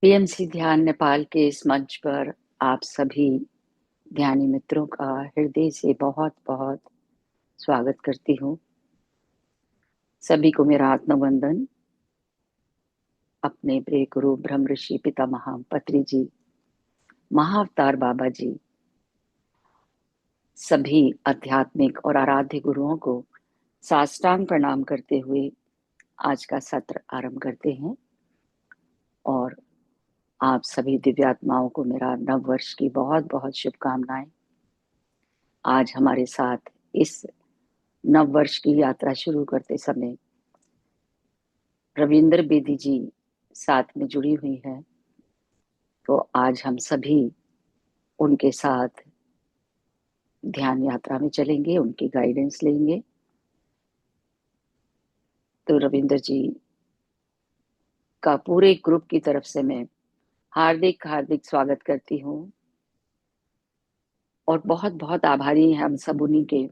PMC ध्यान नेपाल के इस मंच पर आप सभी ध्यानी मित्रों का हृदय से बहुत बहुत स्वागत करती हूँ। सभी को मेरा आत्मवंदन। अपने प्रिय गुरु ब्रह्म ऋषि पितामह पत्री जी, महाअवतार बाबा जी, सभी आध्यात्मिक और आराध्य गुरुओं को साष्टांग प्रणाम करते हुए आज का सत्र आरंभ करते हैं। और आप सभी दिव्यात्माओं को मेरा नव वर्ष की बहुत बहुत शुभकामनाएं। आज हमारे साथ इस नव वर्ष की यात्रा शुरू करते समय रविंद्र बेदी जी साथ में जुड़ी हुई हैं, तो आज हम सभी उनके साथ ध्यान यात्रा में चलेंगे, उनकी गाइडेंस लेंगे। तो रविंद्र जी का पूरे ग्रुप की तरफ से मैं हार्दिक हार्दिक स्वागत करती हूँ और बहुत बहुत आभारी हैं हम सब उन्हीं के,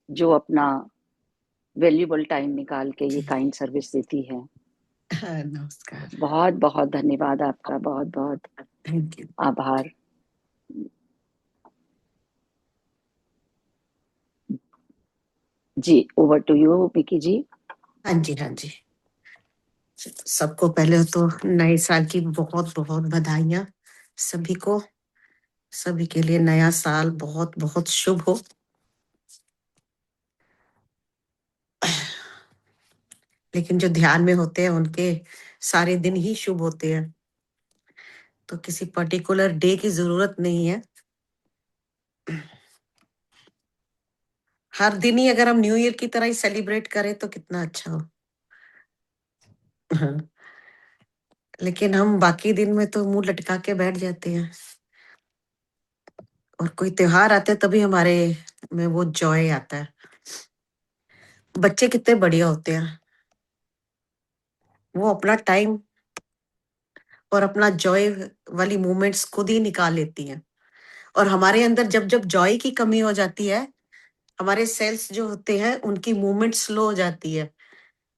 जो अपना वैल्यूबल टाइम निकाल के ये काइंड सर्विस देती है। नमस्कार। बहुत बहुत धन्यवाद आपका, बहुत बहुत थैंक यू। आभार। जी, ओवर टू यू मिकी जी। हाँ जी, हाँ जी। सबको पहले तो नए साल की बहुत बहुत बधाइयाँ सभी को। सभी के लिए नया साल बहुत बहुत शुभ हो। लेकिन जो ध्यान में होते हैं उनके सारे दिन ही शुभ होते हैं, तो किसी पर्टिकुलर डे की जरूरत नहीं है। हर दिन ही अगर हम न्यू ईयर की तरह ही सेलिब्रेट करें तो कितना अच्छा हो। हाँ। लेकिन हम बाकी दिन में तो मुंह लटका के बैठ जाते हैं, और कोई त्योहार आते हैं तभी हमारे में वो जॉय आता है। बच्चे कितने बढ़िया होते हैं, वो अपना टाइम और अपना जॉय वाली मोमेंट्स खुद ही निकाल लेती हैं। और हमारे अंदर जब जब जॉय की कमी हो जाती है, हमारे सेल्स जो होते हैं उनकी मूवमेंट स्लो हो जाती है।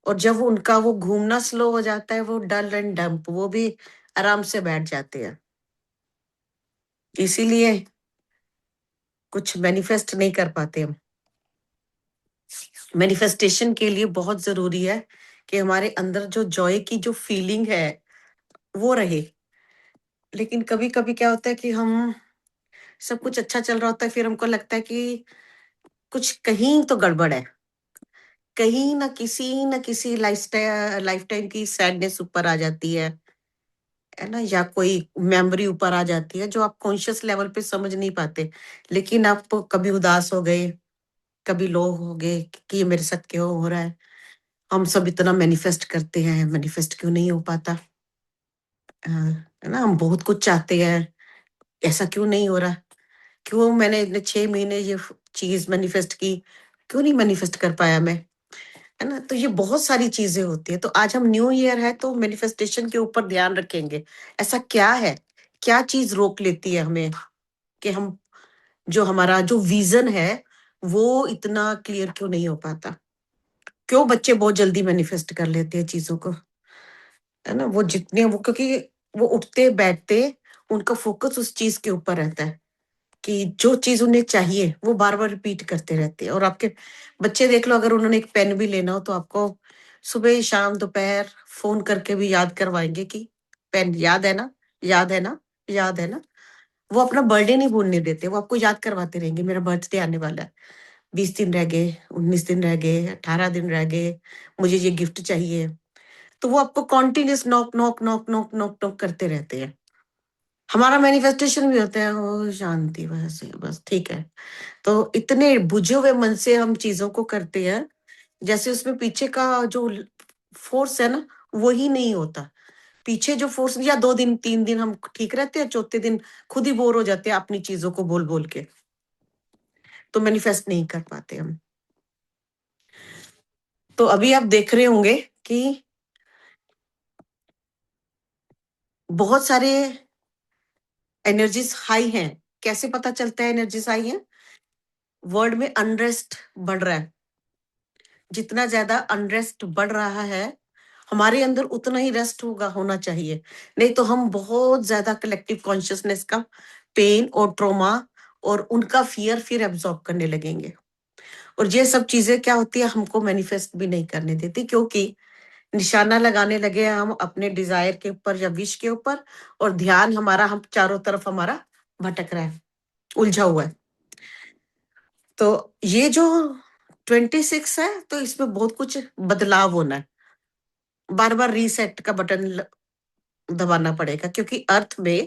और जब उनका वो घूमना स्लो हो जाता है, वो डल एंड डंप, वो भी आराम से बैठ जाते हैं। इसीलिए कुछ मैनिफेस्ट नहीं कर पाते हम। मैनिफेस्टेशन के लिए बहुत जरूरी है कि हमारे अंदर जो जॉय की जो फीलिंग है वो रहे। लेकिन कभी कभी क्या होता है कि हम सब कुछ अच्छा चल रहा होता है, फिर हमको लगता है कि कुछ कहीं तो गड़बड़ है, कहीं ना किसी लाइफ टाइम की सैडनेस ऊपर आ जाती है ना, या कोई मेमोरी ऊपर आ जाती है जो आप कॉन्शियस लेवल पे समझ नहीं पाते। लेकिन आप कभी उदास हो गए, कभी लो हो गए कि ये मेरे साथ क्यों हो रहा है। हम सब इतना मैनिफेस्ट करते हैं, मैनिफेस्ट क्यों नहीं हो पाता। है ना, हम बहुत कुछ चाहते हैं, ऐसा क्यों नहीं हो रहा। क्यों मैंने इतने 6 महीने ये चीज मैनिफेस्ट की, क्यों नहीं मैनिफेस्ट कर पाया मैं। है ना, तो ये बहुत सारी चीजें होती है। तो आज हम न्यू ईयर है तो मैनिफेस्टेशन के ऊपर ध्यान रखेंगे। ऐसा क्या है, क्या चीज रोक लेती है हमें कि हम जो हमारा जो विजन है वो इतना क्लियर क्यों नहीं हो पाता। क्यों बच्चे बहुत जल्दी मैनिफेस्ट कर लेते हैं चीजों को। है ना, वो जितने वो क्योंकि वो उठते बैठते उनका फोकस उस चीज के ऊपर रहता है कि जो चीज उन्हें चाहिए वो बार बार रिपीट करते रहते हैं। और आपके बच्चे देख लो, अगर उन्होंने एक पेन भी लेना हो तो आपको सुबह शाम दोपहर फोन करके भी याद करवाएंगे कि पेन याद है ना, याद है ना, याद है ना। वो अपना बर्थडे नहीं भूलने देते, वो आपको याद करवाते रहेंगे मेरा बर्थडे आने वाला है, 20 दिन रह गए, 19 दिन रह गए, 18 दिन रह गए, मुझे ये गिफ्ट चाहिए। तो वो आपको continuous knock knock knock knock knock knock करते रहते हैं। हमारा मैनिफेस्टेशन भी होता है ओ शांति, बस बस ठीक है। तो इतने बुझे हुए मन से हम चीजों को करते हैं, जैसे उसमें पीछे का जो फोर्स है ना वो ही नहीं होता। पीछे जो फोर्स, या 2 दिन 3 दिन हम ठीक रहते हैं, चौथे दिन खुद ही बोर हो जाते हैं अपनी चीजों को बोल बोल के, तो मैनिफेस्ट नहीं कर पाते हम। तो अभी आप देख रहे होंगे कि बहुत सारे एनर्जीज हाई हैं। कैसे पता चलता है एनर्जीज हाई है? वर्ल्ड में अनरेस्ट बढ़ रहा है। जितना ज्यादा अनरेस्ट बढ़ रहा है हमारे अंदर उतना ही रेस्ट होना चाहिए। नहीं तो हम बहुत ज्यादा कलेक्टिव कॉन्शियसनेस का पेन और ट्रॉमा और उनका फियर फिर एब्जॉर्ब करने लगेंगे। और ये सब चीजें क्या होती है, हमको मैनिफेस्ट भी नहीं करने देती, क्योंकि निशाना लगाने लगे हैं हम अपने डिजायर के ऊपर या विश के ऊपर, और ध्यान हमारा हम चारों तरफ हमारा भटक रहा है, उलझा हुआ है। तो ये जो 26 है, तो इसमें बहुत कुछ बदलाव होना है। बार बार रीसेट का बटन दबाना पड़ेगा, क्योंकि अर्थ में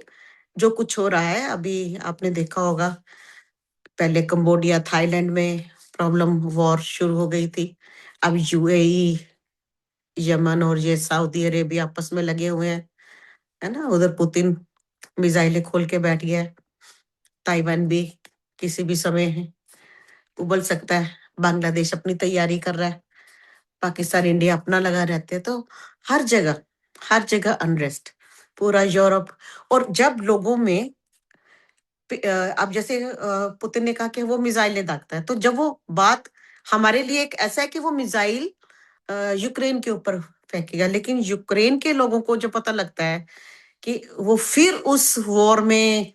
जो कुछ हो रहा है, अभी आपने देखा होगा पहले कंबोडिया थाईलैंड में प्रॉब्लम, वॉर शुरू हो गई थी। अब यूएई, यमन और ये सऊदी अरेबिया आपस में लगे हुए हैं, है ना। उधर पुतिन मिसाइलें खोल के बैठ गया है। ताइवान भी किसी भी समय उबल सकता है। बांग्लादेश अपनी तैयारी कर रहा है। पाकिस्तान इंडिया अपना लगा रहते हैं। तो हर जगह अनरेस्ट, पूरा यूरोप। और जब लोगों में अब जैसे पुतिन ने कहा कि वो मिसाइलें दागता है, तो जब वो बात हमारे लिए एक ऐसा है कि वो मिसाइल यूक्रेन के ऊपर फेंकेगा, लेकिन यूक्रेन के लोगों को जो पता लगता है कि वो फिर उस वॉर में,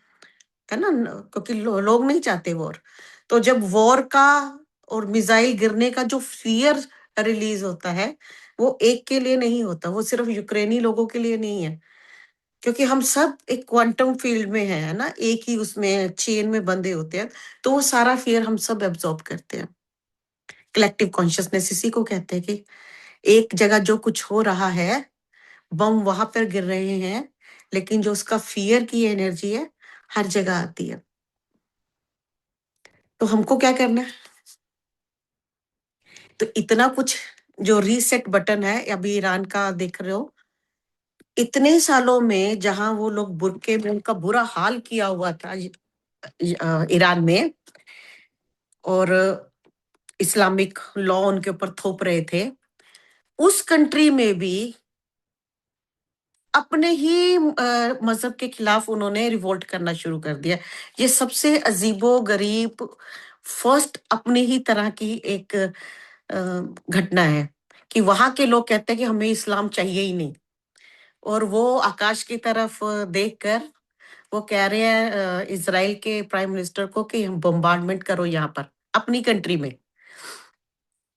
है ना, क्योंकि लोग नहीं चाहते वॉर। तो जब वॉर का और मिसाइल गिरने का जो फियर रिलीज होता है, वो एक के लिए नहीं होता, वो सिर्फ यूक्रेनी लोगों के लिए नहीं है, क्योंकि हम सब एक क्वांटम फील्ड में है ना, एक ही उसमें चेन में बंधे होते हैं। तो वो सारा फियर हम सब एब्जॉर्ब करते हैं। कलेक्टिव कॉन्शियसनेस इसी को कहते हैं कि एक जगह जो कुछ हो रहा है, बम वहां पर गिर रहे हैं, लेकिन जो उसका फियर की एनर्जी है हर जगह आती है। तो हमको क्या करना है? तो इतना कुछ जो रीसेट बटन है, अभी ईरान का देख रहे हो, इतने सालों में जहां वो लोग बुरके में उनका बुरा हाल किया हुआ था ईरान में, और इस्लामिक लॉ उनके ऊपर थोप रहे थे, उस कंट्री में भी अपने ही मजहब के खिलाफ उन्होंने रिवोल्ट करना शुरू कर दिया। ये सबसे अजीबो गरीब फर्स्ट अपने ही तरह की एक घटना है कि वहां के लोग कहते हैं कि हमें इस्लाम चाहिए ही नहीं, और वो आकाश की तरफ देखकर वो कह रहे हैं इजराइल के प्राइम मिनिस्टर को कि हम बम्बार्डमेंट करो यहाँ पर अपनी कंट्री में,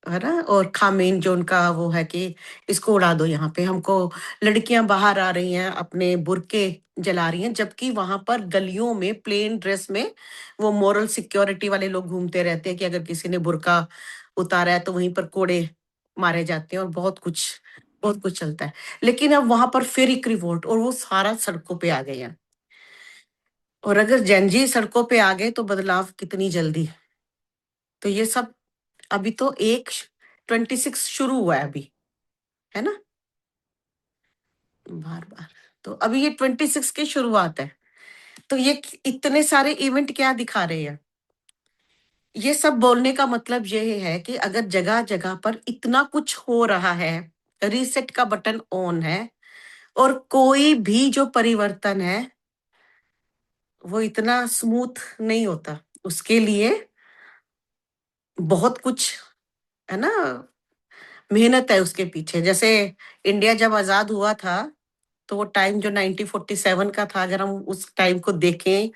है ना। और खामेन जो उनका वो है कि इसको उड़ा दो यहाँ पे, हमको लड़कियां बाहर आ रही हैं अपने बुरके जला रही हैं, जबकि वहां पर गलियों में प्लेन ड्रेस में वो मॉरल सिक्योरिटी वाले लोग घूमते रहते हैं कि अगर किसी ने बुरका उतारा है तो वहीं पर कोड़े मारे जाते हैं, और बहुत कुछ चलता है। लेकिन अब वहां पर फिर एक रिवोल्ट, और वो सारा सड़कों पे आ गए हैं। और अगर जेनजी सड़कों पे आ गए तो बदलाव कितनी जल्दी। तो ये सब अभी तो 26 शुरू हुआ है अभी, है ना, बार बार। तो अभी ये 26 की शुरुआत है। तो ये इतने सारे इवेंट क्या दिखा रहे हैं? ये सब बोलने का मतलब ये है कि अगर जगह जगह पर इतना कुछ हो रहा है, रीसेट का बटन ऑन है, और कोई भी जो परिवर्तन है वो इतना स्मूथ नहीं होता, उसके लिए बहुत कुछ, है ना, मेहनत है उसके पीछे। जैसे इंडिया जब आजाद हुआ था, तो वो टाइम जो 1947 का था, अगर हम उस टाइम को देखें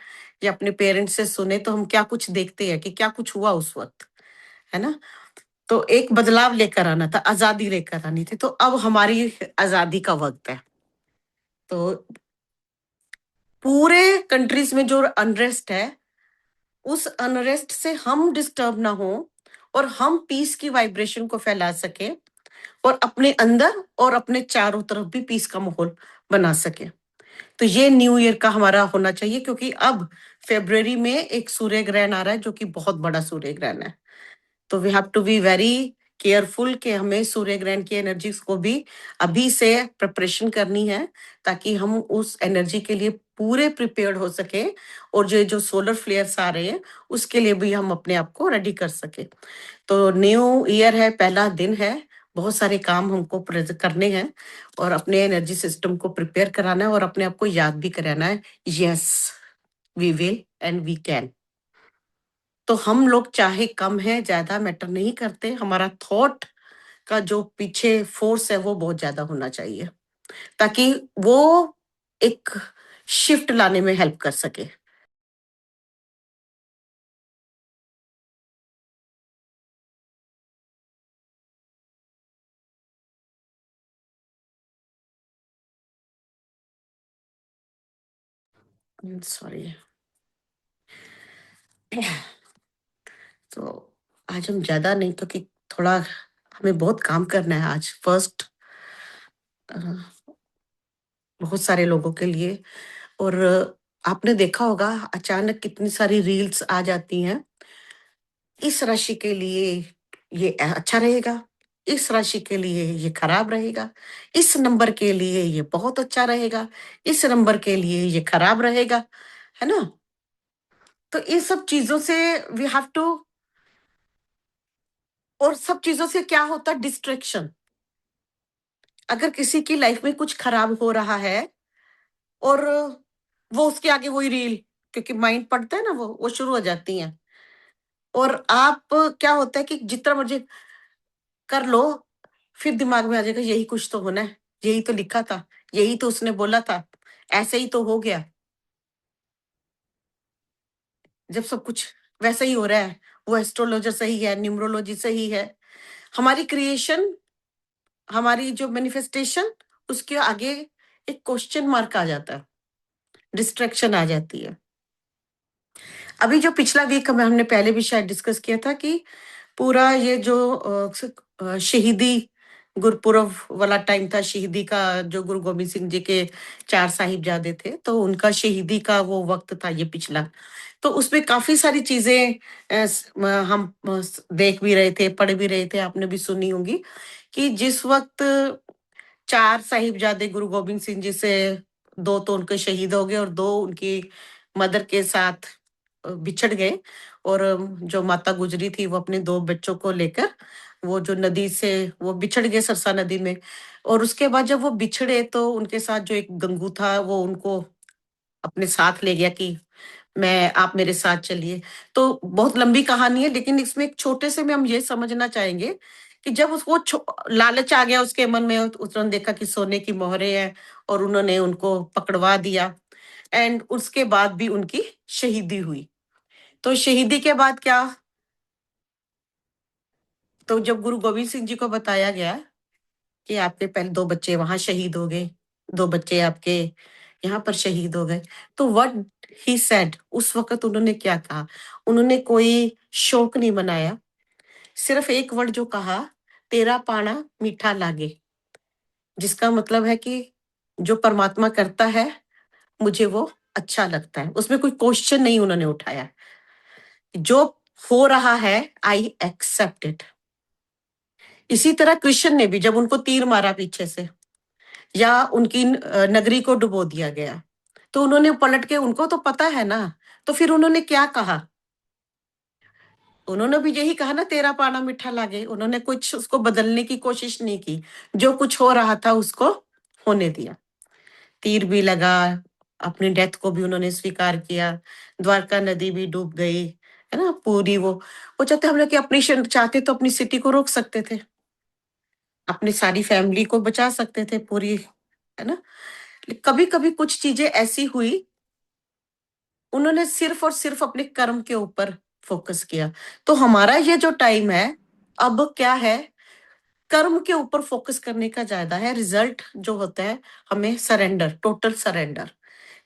या अपने पेरेंट्स से सुने, तो हम क्या कुछ देखते हैं कि क्या कुछ हुआ उस वक्त, है ना। तो एक बदलाव लेकर आना था, आजादी लेकर आनी थी। तो अब हमारी आजादी का वक्त है। तो पूरे कंट्रीज में जो अनरेस्ट है, उस अनरेस्ट से हम डिस्टर्ब ना हो, और हम पीस की वाइब्रेशन को फैला सके, और अपने अंदर और अपने चारों तरफ भी पीस का माहौल बना सके। तो ये न्यू ईयर का हमारा होना चाहिए, क्योंकि अब फेब्रुवरी में एक सूर्य ग्रहण आ रहा है जो कि बहुत बड़ा सूर्य ग्रहण है। तो we have to be very careful कि हमें सूर्य ग्रहण की एनर्जीज को भी अभी से प्रिपरेशन करनी है, ताकि हम उस एनर्जी के लिए पूरे प्रिपेयर्ड हो सके, और जो सोलर फ्लेयर्स आ रहे हैं उसके लिए भी हम अपने आप को रेडी कर सके। तो न्यू ईयर है, पहला दिन है, बहुत सारे काम हमको करने हैं, और अपने एनर्जी सिस्टम को प्रिपेयर कराना है, और अपने आप को याद भी कराना है, yes we will and we can. तो हम लोग चाहे कम है ज्यादा मैटर नहीं करते, हमारा थॉट का जो पीछे फोर्स है वो बहुत ज्यादा होना चाहिए, ताकि वो एक शिफ्ट लाने में हेल्प कर सके। सॉरी। तो आज हम ज्यादा नहीं तो कि थोड़ा हमें बहुत काम करना है आज फर्स्ट, बहुत सारे लोगों के लिए। और आपने देखा होगा अचानक कितनी सारी रील्स आ जाती हैं, इस राशि के लिए ये अच्छा रहेगा, इस राशि के लिए ये खराब रहेगा, इस नंबर के लिए ये बहुत अच्छा रहेगा, इस नंबर के लिए ये खराब रहेगा, है ना। तो इन सब चीजों से वी हैव टू, और सब चीजों से क्या होता है, डिस्ट्रैक्शन। अगर किसी की लाइफ में कुछ खराब हो रहा है और वो उसके आगे वही रील, क्योंकि माइंड पढ़ता है ना, वो शुरू हो जाती हैं। और आप क्या होता है कि जितना मर्जी कर लो, फिर दिमाग में आ जाएगा यही कुछ तो होना है, यही तो लिखा था, यही तो उसने बोला था, ऐसे ही तो हो गया। जब सब कुछ वैसा ही हो रहा है, वो एस्ट्रोलॉजर सही है, न्यूमरोलॉजी सही है, हमारी क्रिएशन, हमारी जो मैनिफेस्टेशन, उसके आगे एक क्वेश्चन मार्क आ जाता है, डिस्ट्रैक्शन आ जाती है। अभी जो पिछला वीक हमने पहले भी शायद डिस्कस किया था कि पूरा ये जो शहीदी गुरपुरब वाला टाइम था, शहीदी का, जो गुरु गोबिंद सिंह जी के 4 साहिबजादे थे, तो उनका शहीदी का वो वक्त था ये पिछला। तो उसमें काफी सारी चीजें हम देख भी रहे थे, पढ़ भी रहे थे, आपने भी सुनी होंगी कि जिस वक्त 4 साहिबजादे गुरु गोबिंद सिंह जी से, 2 तो उनके शहीद हो गए और 2 उनकी मदर के साथ बिछड़ गए। और जो माता गुजरी थी वो अपने 2 बच्चों को लेकर वो जो नदी से वो बिछड़ गए, सरसा नदी में। और उसके बाद जब वो बिछड़े तो उनके साथ जो एक गंगू था वो उनको अपने साथ ले गया कि मैं, आप मेरे साथ चलिए। तो बहुत लंबी कहानी है, लेकिन इसमें एक छोटे से में हम ये समझना चाहेंगे कि जब उसको लालच आ गया उसके मन में, उन्होंने देखा कि सोने की मोहरें हैं और उन्होंने उनको पकड़वा दिया। एंड उसके बाद भी उनकी शहीदी हुई। तो शहीदी के बाद क्या, तो जब गुरु गोविंद सिंह जी को बताया गया कि आपके पहले 2 बच्चे वहां शहीद हो गए, 2 बच्चे आपके यहाँ पर शहीद हो गए, तो व्हाट ही सेड, उस वक्त उन्होंने क्या कहा, उन्होंने कोई शोक नहीं मनाया, सिर्फ एक वर्ड जो कहा, तेरा पाना मीठा लागे, जिसका मतलब है कि जो परमात्मा करता है मुझे वो अच्छा लगता है। उसमें कोई क्वेश्चन नहीं उन्होंने उठाया, जो हो रहा है आई एक्सेप्ट इट। इसी तरह कृष्ण ने भी जब उनको तीर मारा पीछे से, या उनकी नगरी को डुबो दिया गया, तो उन्होंने पलट के, उनको तो पता है ना, तो फिर उन्होंने क्या कहा, उन्होंने भी यही कहा ना, तेरा पाना मीठा लागे। उन्होंने कुछ उसको बदलने की कोशिश नहीं की, जो कुछ हो रहा था उसको होने दिया। तीर भी लगा, अपनी डेथ को भी उन्होंने स्वीकार किया, द्वारका नदी भी डूब गई, है ना, पूरी वो चाहते, हम लोग कि अपनी चाहते तो अपनी सिटी को रोक सकते थे, अपनी सारी फैमिली को बचा सकते थे पूरी, है ना। कभी कभी कुछ चीजें ऐसी हुई, उन्होंने सिर्फ और सिर्फ अपने कर्म के ऊपर फोकस किया। तो हमारा ये जो टाइम है अब क्या है, कर्म के ऊपर फोकस करने का ज्यादा है। रिजल्ट जो होता है, हमें सरेंडर, टोटल सरेंडर,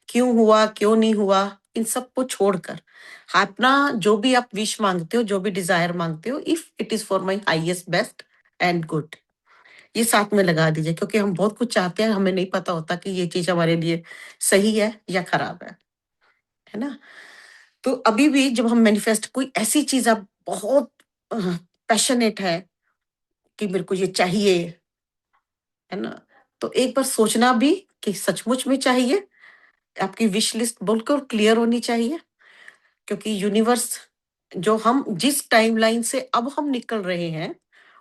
क्यों हुआ क्यों नहीं हुआ इन सबको छोड़कर अपना जो भी आप विश मांगते हो, जो भी डिजायर मांगते हो, if it is for my highest best and good, ये साथ में लगा दीजिए। क्योंकि हम बहुत कुछ चाहते हैं, हमें नहीं पता होता कि ये चीज हमारे लिए सही है या खराब है ना। तो अभी भी जब हम मैनिफेस्ट, कोई ऐसी चीज आप बहुत पैशनेट है कि मेरे को ये चाहिए, है ना, तो एक बार सोचना भी कि सचमुच में चाहिए। आपकी विश लिस्ट बिल्कुल क्लियर होनी चाहिए, क्योंकि यूनिवर्स, जो हम जिस टाइमलाइन से अब हम निकल रहे हैं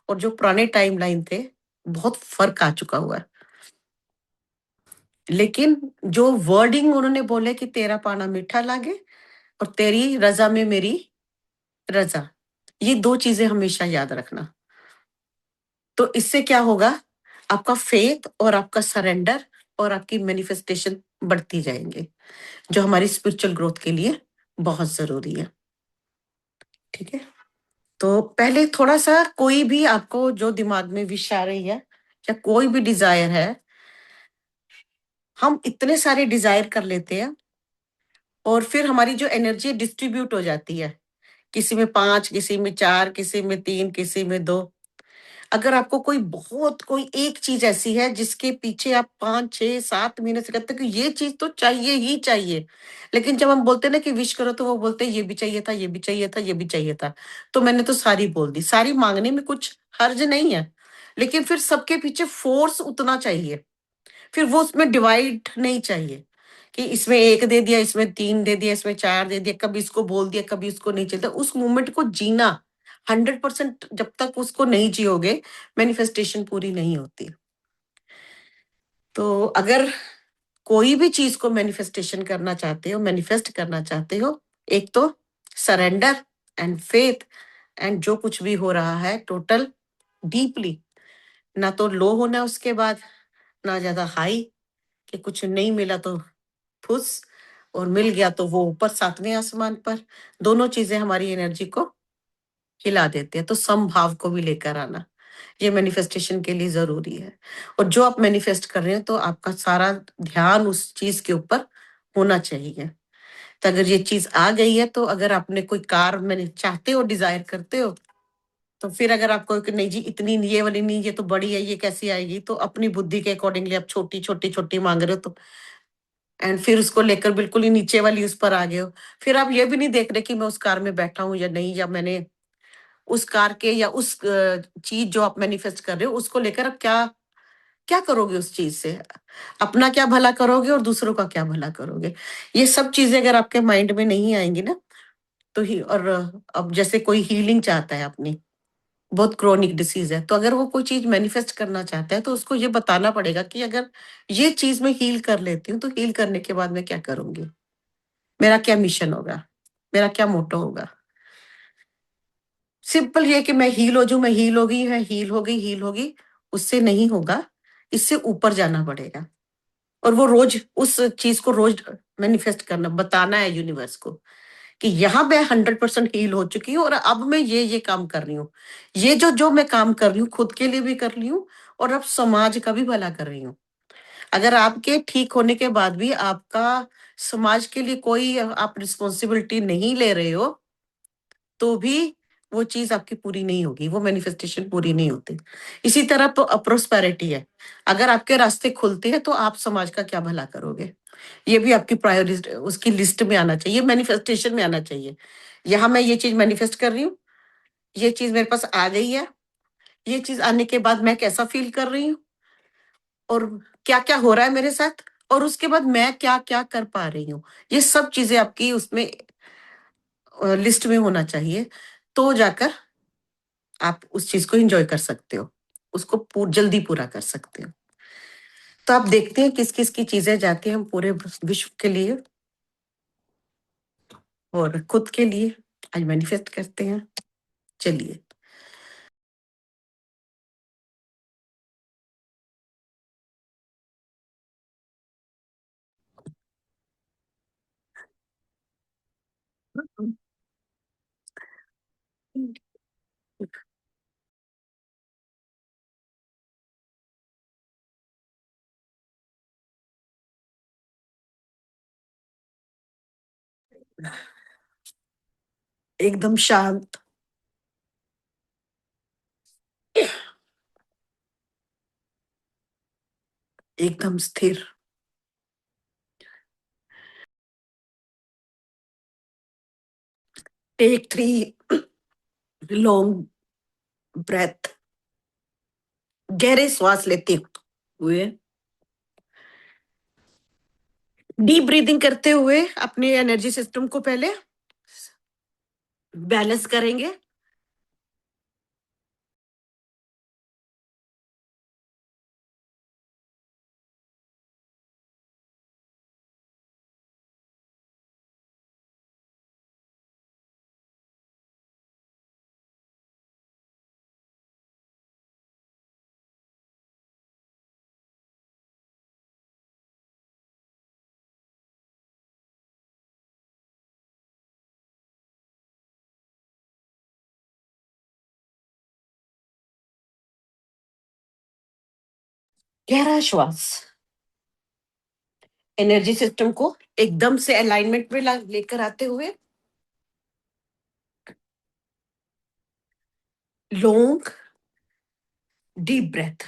और जो पुराने टाइमलाइन थे, बहुत फर्क आ चुका हुआ है। लेकिन जो वर्डिंग उन्होंने बोले कि तेरा पाना मीठा लागे और तेरी रजा में मेरी रजा, ये 2 चीजें हमेशा याद रखना। तो इससे क्या होगा, आपका फेथ और आपका सरेंडर और आपकी मैनिफेस्टेशन बढ़ती जाएंगे, जो हमारी स्पिरिचुअल ग्रोथ के लिए बहुत जरूरी है। ठीक है, तो पहले थोड़ा सा कोई भी आपको जो दिमाग में विश आ रही है या कोई भी डिजायर है, हम इतने सारे डिजायर कर लेते हैं और फिर हमारी जो एनर्जी डिस्ट्रीब्यूट हो जाती है, किसी में 5, किसी में 4, किसी में 3, किसी में 2। अगर आपको कोई एक चीज ऐसी है जिसके पीछे आप 5, 6, 7 महीने से कहते हैं कि ये चीज तो चाहिए ही चाहिए, लेकिन जब हम बोलते हैं ना कि विश करो, तो वो बोलते हैं ये भी चाहिए था, ये भी चाहिए था, ये भी चाहिए था। तो मैंने तो सारी बोल दी, सारी मांगने में कुछ हर्ज नहीं है, लेकिन फिर सबके पीछे फोर्स उतना चाहिए, फिर वो उसमें डिवाइड नहीं चाहिए कि इसमें 1 दे दिया, इसमें 3 दे दिया, इसमें 4 दे दिया, कभी इसको बोल दिया, कभी उसको नहीं चलता। उस मोमेंट को जीना 100%, जब तक उसको नहीं जियोगे मैनिफेस्टेशन पूरी नहीं होती। तो अगर कोई भी चीज को मैनिफेस्टेशन करना चाहते हो, मैनिफेस्ट करना चाहते हो, एक तो सरेंडर एंड फेथ, एंड जो कुछ भी हो रहा है टोटल डीपली, ना तो लो होना उसके बाद, ना ज्यादा हाई कि कुछ नहीं मिला तो फुस, और मिल गया तो वो ऊपर 7वें आसमान पर। दोनों चीजें हमारी एनर्जी को हिला देती है, तो समभाव को भी लेकर आना ये मैनिफेस्टेशन के लिए जरूरी है। और जो आप मैनिफेस्ट कर रहे हैं, तो आपका सारा ध्यान उस चीज के ऊपर होना चाहिए। तो अगर ये चीज आ गई है, तो अगर आपने कोई कार मैंने चाहते हो, डिजायर करते हो, तो फिर अगर आपको कि नहीं जी इतनी ये वाली नहीं, ये तो बड़ी है, ये कैसी आएगी, तो अपनी बुद्धि के अकॉर्डिंगली आप छोटी छोटी छोटी मांग रहे हो, तो एंड फिर उसको लेकर बिल्कुल ही नीचे वाली उस पर आ गए हो। फिर आप ये भी नहीं देख रहे कि मैं उस कार में बैठा हूं या नहीं, या मैंने उस कार के या उस चीज जो आप मैनिफेस्ट कर रहे हो उसको लेकर आप क्या क्या करोगे उस चीज से, अपना क्या भला करोगे और दूसरों का क्या भला करोगे। ये सब चीजें अगर आपके माइंड में नहीं आएंगी ना, तो ही और अब जैसे कोई हीलिंग चाहता है अपनी, बहुत क्रोनिक डिसीज है, तो अगर वो कोई चीज मैनिफेस्ट करना चाहता है, तो उसको ये बताना पड़ेगा कि अगर ये चीज मैं हील कर लेती हूँ, तो हील करने के बाद मैं क्या करूंगी, मेरा क्या मिशन होगा, मेरा क्या मोटो होगा। सिंपल ये कि मैं हील हो जाऊं, मैं हील हो गई है, हील हो गई, हील होगी, उससे नहीं होगा, इससे ऊपर जाना पड़ेगा। और वो रोज उस चीज को रोज मैनिफेस्ट करना, बताना है यूनिवर्स को कि यहाँ मैं 100% हील हो चुकी हूँ, और अब मैं ये काम कर रही हूँ, ये जो जो मैं काम कर रही हूँ खुद के लिए भी कर रही हूँ, और अब समाज का भी भला कर रही हूँ। अगर आपके ठीक होने के बाद भी आपका समाज के लिए कोई आप रिस्पॉन्सिबिलिटी नहीं ले रहे हो, तो भी वो चीज आपकी पूरी नहीं होगी, वो मैनिफेस्टेशन पूरी नहीं होती। इसी तरह प्रोस्पेरिटी है, अगर आपके रास्ते खुलते हैं, तो आप समाज का क्या भला करोगे, ये भी आपकी प्रायोरिटी उसकी लिस्ट में आना चाहिए, मैनिफेस्टेशन में आना चाहिए। यहाँ मैं ये चीज मैनिफेस्ट कर रही हूँ, ये चीज मेरे पास आ गई है, ये चीज आने के बाद मैं कैसा फील कर रही हूँ, और क्या क्या हो रहा है मेरे साथ, और उसके बाद मैं क्या क्या कर पा रही हूँ। ये सब चीजें आपकी उसमें लिस्ट में होना चाहिए, तो जाकर आप उस चीज को एंजॉय कर सकते हो, उसको जल्दी पूरा कर सकते हो। तो आप देखते हैं किस किस की चीजें जाती हैं हम पूरे विश्व के लिए और खुद के लिए आज मैनिफेस्ट करते हैं। चलिए, एकदम शांत, एकदम स्थिर, टेक 3 लॉन्ग ब्रेथ, गहरे श्वास लेते हुए, डीप ब्रीदिंग करते हुए अपने एनर्जी सिस्टम को पहले बैलेंस करेंगे। गहरा श्वास, एनर्जी सिस्टम को एकदम से अलाइनमेंट में लेकर आते हुए लॉन्ग डीप ब्रेथ।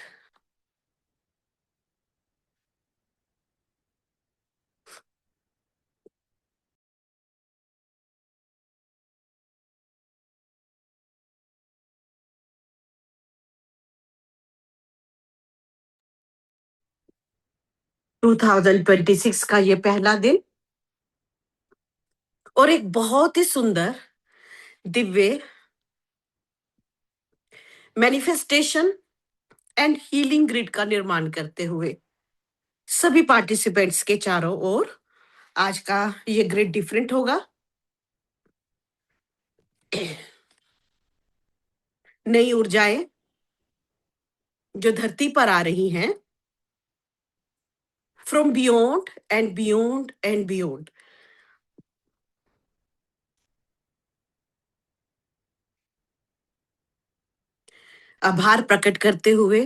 टू 2026 का ये पहला दिन और एक बहुत ही सुंदर Divya manifestation and healing grid का निर्माण करते हुए सभी पार्टिसिपेंट्स के चारों ओर आज का ये ग्रिड डिफरेंट होगा। नई ऊर्जाएं जो धरती पर आ रही हैं from beyond and beyond and beyond. आभार प्रकट करते हुए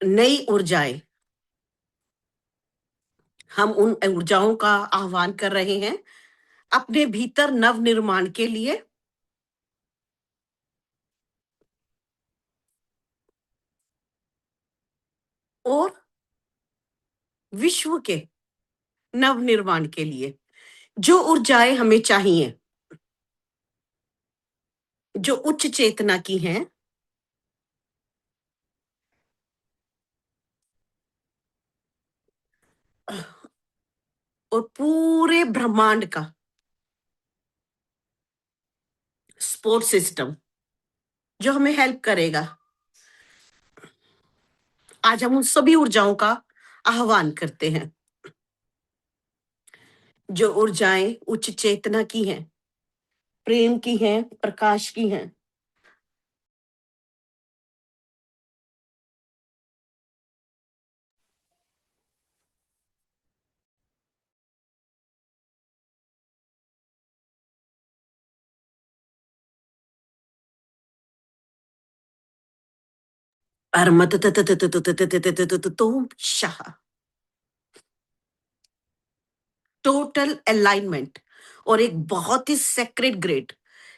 नई ऊर्जाएं, हम उन ऊर्जाओं का आह्वान कर रहे हैं अपने भीतर नव निर्माण के लिए और विश्व के नव निर्माण के लिए। जो ऊर्जाएं हमें चाहिए, जो उच्च चेतना की हैं और पूरे ब्रह्मांड का सपोर्ट सिस्टम जो हमें हेल्प करेगा, आज हम उन सभी ऊर्जाओं का आह्वान करते हैं। जो ऊर्जाएं उच्च चेतना की हैं, प्रेम की हैं, प्रकाश की हैं, अरमत शाह, टोटल अलाइनमेंट और एक बहुत ही सेक्रेट ग्रेड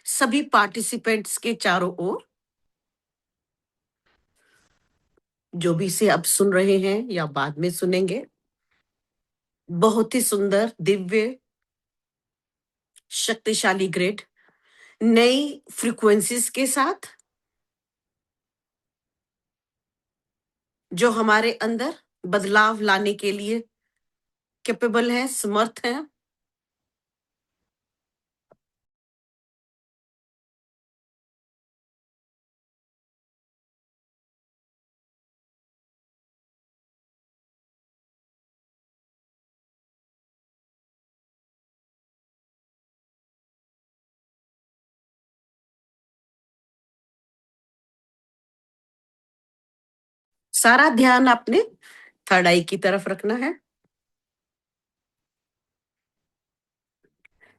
सभी पार्टिसिपेंट्स के चारों ओर, जो भी इसे अब सुन रहे हैं या बाद में सुनेंगे। बहुत ही सुंदर दिव्य शक्तिशाली ग्रिड नई फ्रीक्वेंसीज के साथ जो हमारे अंदर बदलाव लाने के लिए कैपेबल है, समर्थ है। सारा ध्यान अपने थर्ड आई की तरफ रखना है,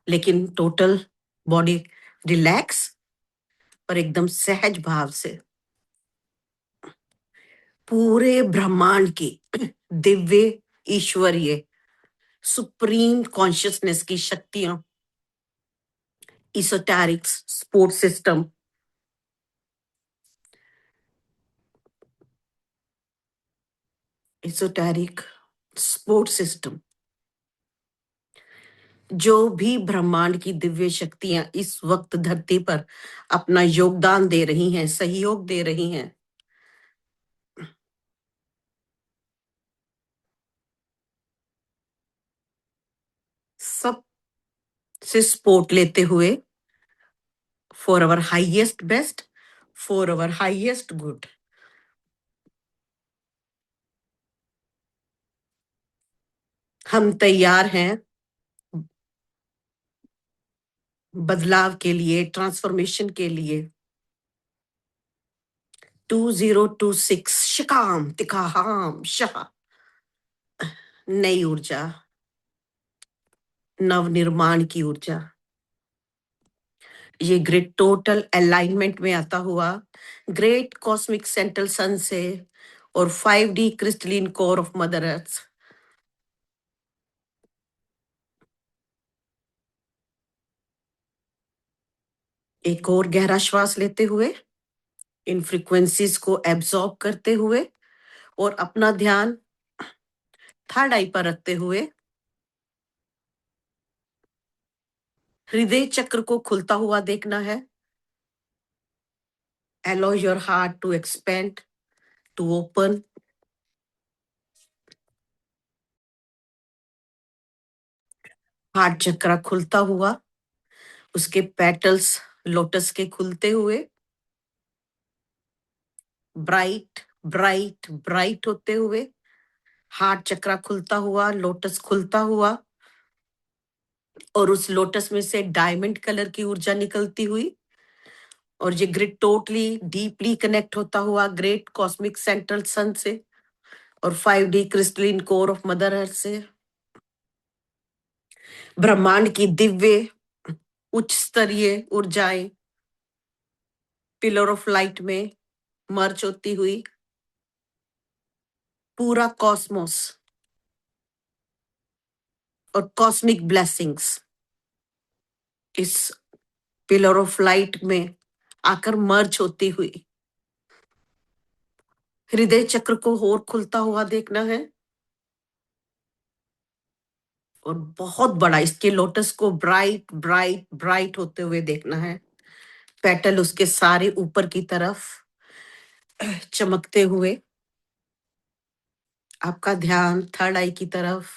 लेकिन टोटल बॉडी रिलैक्स और एकदम सहज भाव से पूरे ब्रह्मांड की दिव्य ईश्वरीय सुप्रीम कॉन्शियसनेस की शक्तियां, esoteric support system, esoteric support system, जो भी ब्रह्मांड की दिव्य शक्तियां इस वक्त धरती पर अपना योगदान दे रही हैं, सहयोग दे रही हैं, सब से सपोर्ट लेते हुए for our highest best, for our highest good. हम तैयार हैं बदलाव के लिए, ट्रांसफॉर्मेशन के लिए। 2026 शिकाम तिकाहाम शाह, नई ऊर्जा, नव निर्माण की ऊर्जा, ये ग्रिड टोटल अलाइनमेंट में आता हुआ ग्रेट कॉस्मिक सेंट्रल सन से और 5D crystalline core of mother earth. एक और गहरा श्वास लेते हुए इन फ्रीक्वेंसीज को एब्जॉर्ब करते हुए और अपना ध्यान थर्ड आई पर रखते हुए हृदय चक्र को खुलता हुआ देखना है। Allow your heart to expand, to open. Heart चक्र खुलता हुआ, उसके पेटल्स लोटस के खुलते हुए ब्राइट ब्राइट ब्राइट होते हुए, हार्ट चक्र खुलता हुआ, लोटस खुलता हुआ और उस लोटस में से डायमंड कलर की ऊर्जा निकलती हुई और ये ग्रिड टोटली डीपली कनेक्ट होता हुआ ग्रेट कॉस्मिक सेंट्रल सन से और 5D crystalline core of mother earth से ब्रह्मांड की दिव्य उच्च स्तरीय ऊर्जाएं पिलर ऑफ लाइट में मर्ज होती हुई पूरा कॉस्मोस और कॉस्मिक ब्लेसिंग्स इस पिलर ऑफ लाइट में आकर मर्ज होती हुई हृदय चक्र को और खुलता हुआ देखना है और बहुत बड़ा इसके लोटस को ब्राइट ब्राइट ब्राइट होते हुए देखना है। पेटल उसके सारे ऊपर की तरफ चमकते हुए, आपका ध्यान थर्ड आई की तरफ,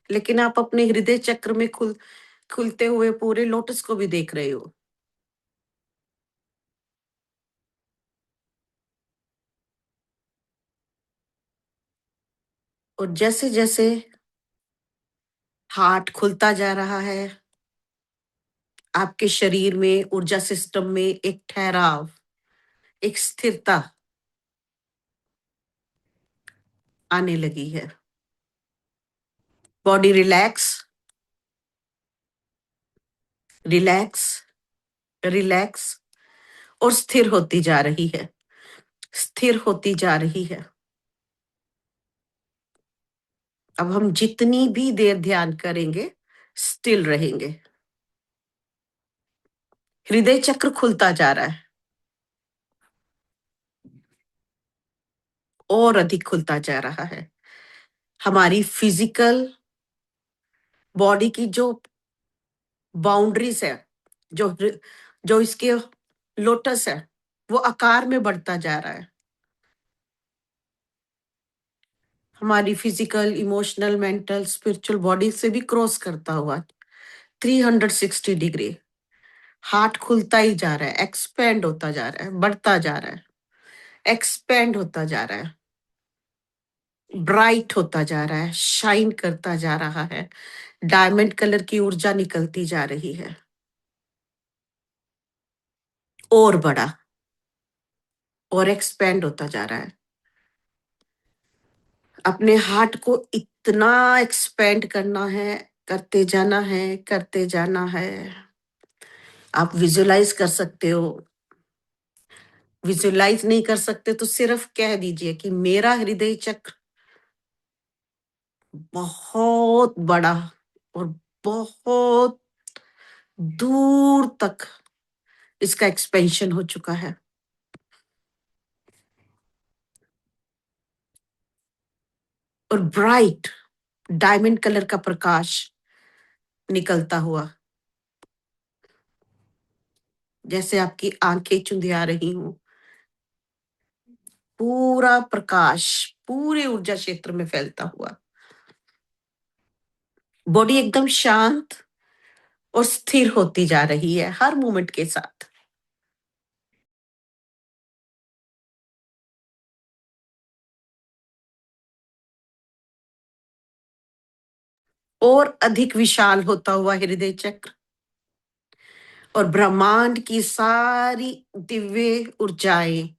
लेकिन आप अपने हृदय चक्र में खुलते हुए पूरे लोटस को भी देख रहे हो। और जैसे जैसे हार्ट खुलता जा रहा है, आपके शरीर में ऊर्जा सिस्टम में एक ठहराव, एक स्थिरता आने लगी है। बॉडी रिलैक्स रिलैक्स रिलैक्स और स्थिर होती जा रही है, स्थिर होती जा रही है। अब हम जितनी भी देर ध्यान करेंगे स्टिल रहेंगे। हृदय चक्र खुलता जा रहा है और अधिक खुलता जा रहा है। हमारी फिजिकल बॉडी की जो बाउंड्रीज है, जो जो इसके लोटस है, वो आकार में बढ़ता जा रहा है। हमारी physical, emotional, mental, spiritual body से भी क्रॉस करता हुआ 360 डिग्री हार्ट खुलता ही जा रहा है, एक्सपेंड होता जा रहा है, बढ़ता जा रहा है, एक्सपेंड होता जा रहा है, ब्राइट होता जा रहा है, शाइन करता जा रहा है, डायमंड कलर की ऊर्जा निकलती जा रही है और बड़ा और एक्सपेंड होता जा रहा है। अपने हार्ट को इतना एक्सपेंड करना है, करते जाना है, करते जाना है। आप विजुलाइज कर सकते हो, विजुलाइज नहीं कर सकते तो सिर्फ कह दीजिए कि मेरा हृदय चक्र बहुत बड़ा और बहुत दूर तक इसका एक्सपेंशन हो चुका है और ब्राइट डायमंड कलर का प्रकाश निकलता हुआ, जैसे आपकी आंखें चुंधिया रही हूं। पूरा प्रकाश पूरे ऊर्जा क्षेत्र में फैलता हुआ, बॉडी एकदम शांत और स्थिर होती जा रही है हर मोमेंट के साथ। और अधिक विशाल होता हुआ हृदय चक्र और ब्रह्मांड की सारी दिव्य ऊर्जाएं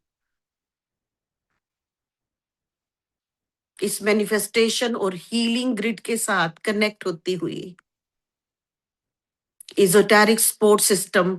इस मैनिफेस्टेशन और हीलिंग ग्रिड के साथ कनेक्ट होती हुई इजोटेरिक सपोर्ट सिस्टम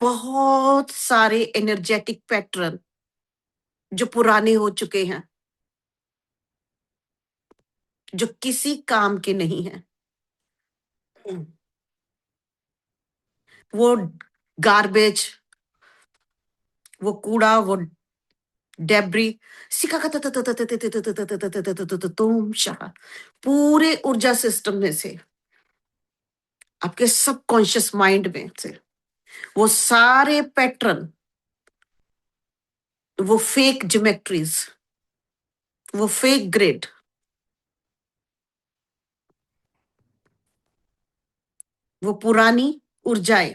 बहुत सारे एनर्जेटिक पैटर्न जो पुराने हो चुके हैं, जो किसी काम के नहीं है। वो गार्बेज, वो कूड़ा, वो डेब्री, तुम शाह, पूरे ऊर्जा सिस्टम में से, आपके सबकॉन्शियस माइंड में से वो सारे पैटर्न, वो फेक ज्योमेट्रीज, वो फेक ग्रिड, वो पुरानी ऊर्जाएं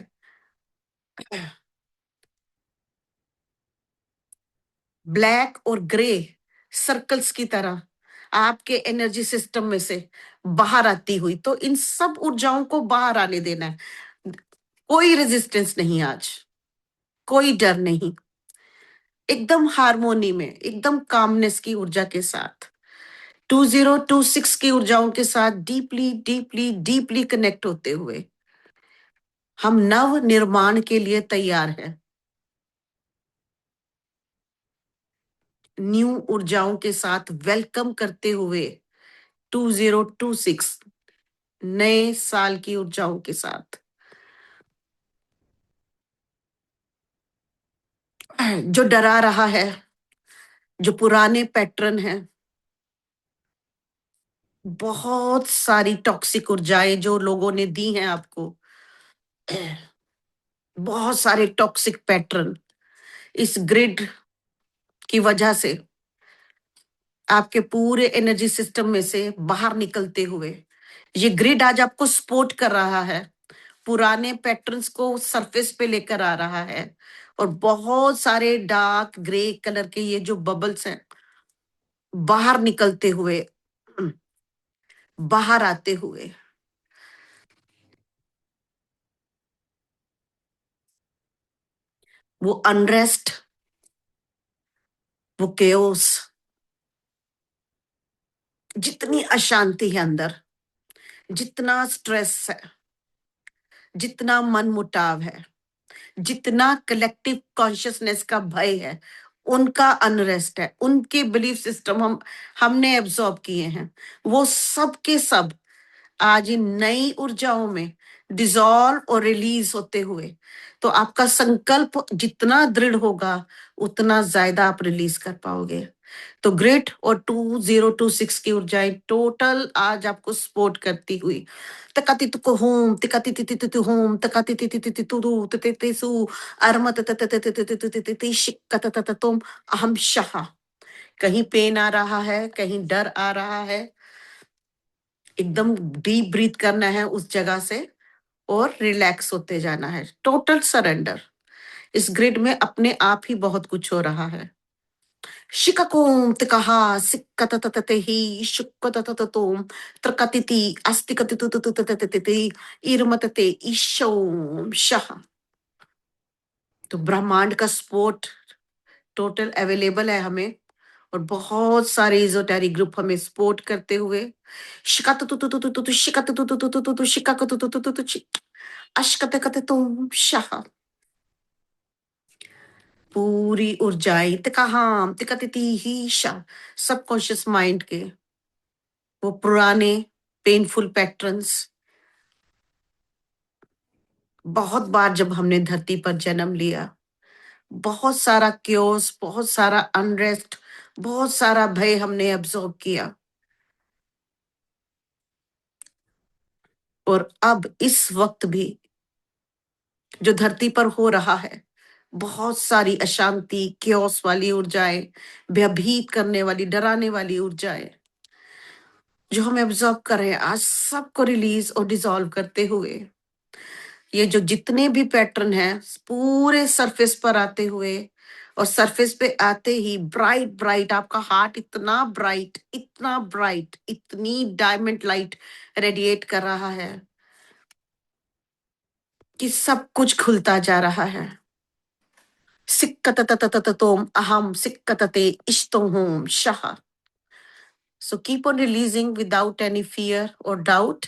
ब्लैक और ग्रे सर्कल्स की तरह आपके एनर्जी सिस्टम में से बाहर आती हुई, तो इन सब ऊर्जाओं को बाहर आने देना है। कोई रेजिस्टेंस नहीं आज, कोई डर नहीं, एकदम हार्मोनी में, एकदम कामनेस की ऊर्जा के साथ, 2026 की ऊर्जाओं के साथ डीपली डीपली डीपली कनेक्ट होते हुए हम नव निर्माण के लिए तैयार हैं। न्यू ऊर्जाओं के साथ वेलकम करते हुए 2026 नए साल की ऊर्जाओं के साथ, जो डरा रहा है, जो पुराने पैटर्न है, बहुत सारी टॉक्सिक ऊर्जाएं जो लोगों ने दी हैं आपको, बहुत सारे टॉक्सिक पैटर्न इस ग्रिड की वजह से आपके पूरे एनर्जी सिस्टम में से बाहर निकलते हुए, ये ग्रिड आज आपको सपोर्ट कर रहा है, पुराने पैटर्न्स को सरफेस पे लेकर आ रहा है, और बहुत सारे डार्क ग्रे कलर के ये जो बबल्स हैं बाहर निकलते हुए, बाहर आते हुए, वो अनरेस्ट, वो केओस, जितनी अशांति है अंदर, जितना स्ट्रेस है, जितना मन मुटाव है, जितना कलेक्टिव कॉन्शियसनेस का भय है, उनका अनरेस्ट है, उनके बिलीफ सिस्टम हमने एब्जॉर्ब किए हैं, वो सब के सब आज इन नई ऊर्जाओं में डिसॉल्व और रिलीज होते हुए, तो आपका संकल्प जितना दृढ़ होगा उतना ज्यादा आप रिलीज कर पाओगे। तो ग्रेट और 2026 की ऊर्जाएं टोटल आज आपको सपोर्ट करती हुई, तकाती तुको होम तिकाती ति ति होम तकाती ति ति ति तुदु ति ति सु अरमत त त त त त त ति शिक्कत त त तुम अहम शाह। कहीं पेन आ रहा है, कहीं डर आ रहा है, एकदम डीप ब्रीथ करना है उस जगह से और रिलैक्स होते जाना है, टोटल सरेंडर। इस ग्रिड में अपने आप ही बहुत कुछ हो रहा है। शिकाकोम तिकाहा सिक्कतततते ही शुक्कततततोम त्रकतिति अस्तिकतितुतुतुतुतुतुति इरमतते ईशोम शाह। तो ब्रह्मांड का सपोर्ट टोटल अवेलेबल है हमें, और बहुत सारे इजोटेरिक ग्रुप हमें सपोर्ट करते हुए शिकातुतुतुतुतुतु शिकातुतुतुतुतुतु शिकाकतुतुतुतुतु अश्कतकततोम शाह। पूरी ऊर्जाएं तिकाहाम तिकतिति ही शाह, सबकॉन्शियस माइंड के वो पुराने पेनफुल पैटर्न्स, बहुत बार जब हमने धरती पर जन्म लिया, बहुत सारा क्योस, बहुत सारा अनरेस्ट, बहुत सारा भय हमने अब्सॉर्ब किया, और अब इस वक्त भी जो धरती पर हो रहा है, बहुत सारी अशांति क्योस वाली ऊर्जाएं, भयभीत करने वाली, डराने वाली ऊर्जाएं जो हम एब्जॉर्ब कर रहे हैं, आज सबको रिलीज और डिसॉल्व करते हुए ये जो जितने भी पैटर्न हैं पूरे सरफेस पर आते हुए, और सरफेस पे आते ही ब्राइट ब्राइट आपका हार्ट इतना ब्राइट, इतना ब्राइट, इतनी डायमंड लाइट रेडिएट कर रहा है कि सब कुछ खुलता जा रहा है। सिक्कतततततोम अहम सिक्कतते इष्टोम शाह। So keep on releasing without any fear or doubt.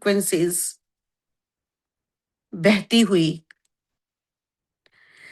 Frequencies बहती हुई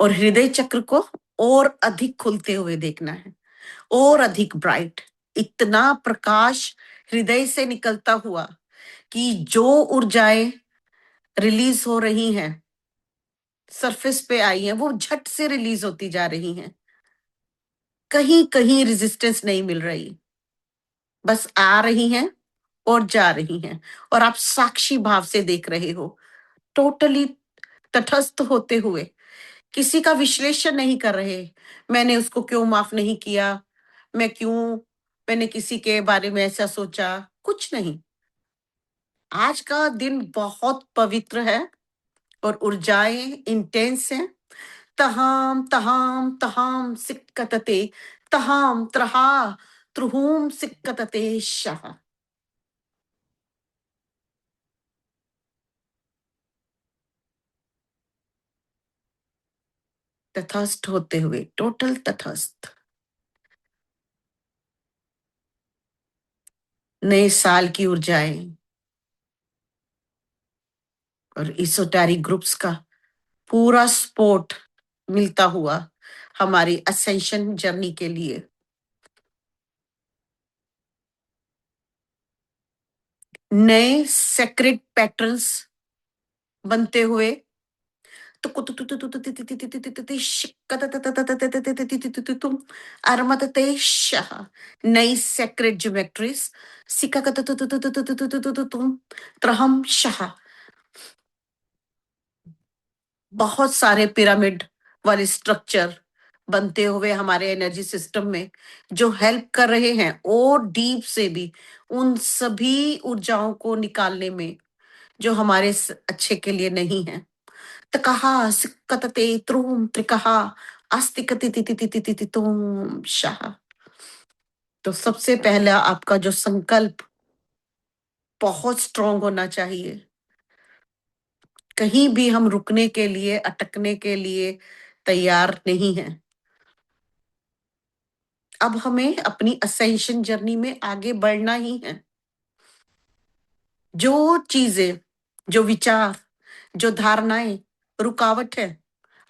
और हृदय चक्र को और अधिक खुलते हुए देखना है, और अधिक ब्राइट, इतना प्रकाश हृदय से निकलता हुआ कि जो ऊर्जाएं रिलीज हो रही हैं, सरफेस पे आई हैं, वो झट से रिलीज होती जा रही हैं। कहीं कहीं रेजिस्टेंस नहीं मिल रही, बस आ रही हैं और जा रही हैं, और आप साक्षी भाव से देख रहे हो, टोटली तटस्थ होते हुए, किसी का विश्लेषण नहीं कर रहे। मैंने उसको क्यों माफ नहीं किया, मैं क्यों, मैंने किसी के बारे में ऐसा सोचा, कुछ नहीं। आज का दिन बहुत पवित्र है और ऊर्जाएं इंटेंस हैं। तहाम तहाम तहाम सिक्कतते, तहाम त्रहा त्रुहूम सिक्कतते शाह। तथस्थ होते हुए, टोटल तथस्थ। नए साल की ऊर्जाएं और इसोटेरिक ग्रुप्स का पूरा सपोर्ट मिलता हुआ हमारी असेंशन जर्नी के लिए। नए सेक्रेट पैटर्न्स बनते हुए, नई सेक्रेट ज्योमेट्रीज, त्रहम शाह, बहुत सारे पिरामिड वाले स्ट्रक्चर बनते हुए हमारे एनर्जी सिस्टम में, जो हेल्प कर रहे हैं और डीप से भी उन सभी ऊर्जाओं को निकालने में जो हमारे अच्छे के लिए नहीं है। तकहा सिक्कतते त्रूम त्रिकहा अस्तिकति तुम शाह। तो सबसे पहला आपका जो संकल्प बहुत स्ट्रांग होना चाहिए। कहीं भी हम रुकने के लिए, अटकने के लिए तैयार नहीं हैं। अब हमें अपनी असेंशन जर्नी में आगे बढ़ना ही है। जो चीजें, जो विचार, जो धारणाएं रुकावट है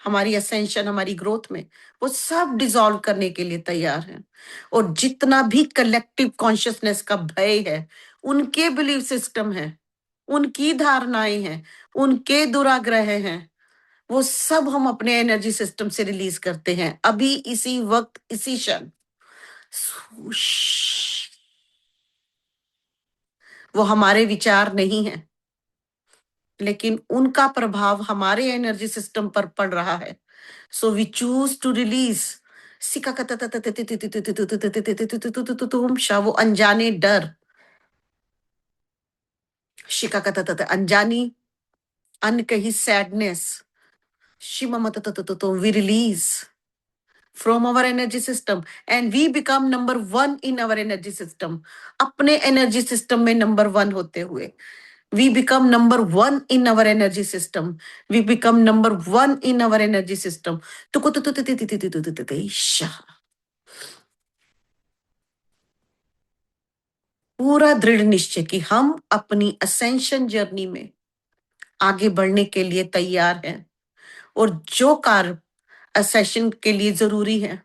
हमारी असेंशन, हमारी ग्रोथ में, वो सब डिसॉल्व करने के लिए तैयार हैं। और जितना भी कलेक्टिव कॉन्शियसनेस का भय है, उनके बिलीव सिस्टम है, उनकी धारणाएं हैं, उनके दुराग्रह हैं, वो सब हम अपने एनर्जी सिस्टम से रिलीज करते हैं अभी, इसी वक्त, इसी क्षण। वो हमारे विचार नहीं है, लेकिन उनका प्रभाव हमारे एनर्जी सिस्टम पर पड़ रहा है। So we choose to release वो अनजाने डर, अनजानी अनकही sadness, we release from our energy system and we become number one in our energy system. अपने energy system में number one होते हुए we become number one in our energy system. We become number one in our energy system. पूरा दृढ़ निश्चय कि हम अपनी असेंशन जर्नी में आगे बढ़ने के लिए तैयार हैं, और जो कार्य असेंशन के लिए जरूरी है,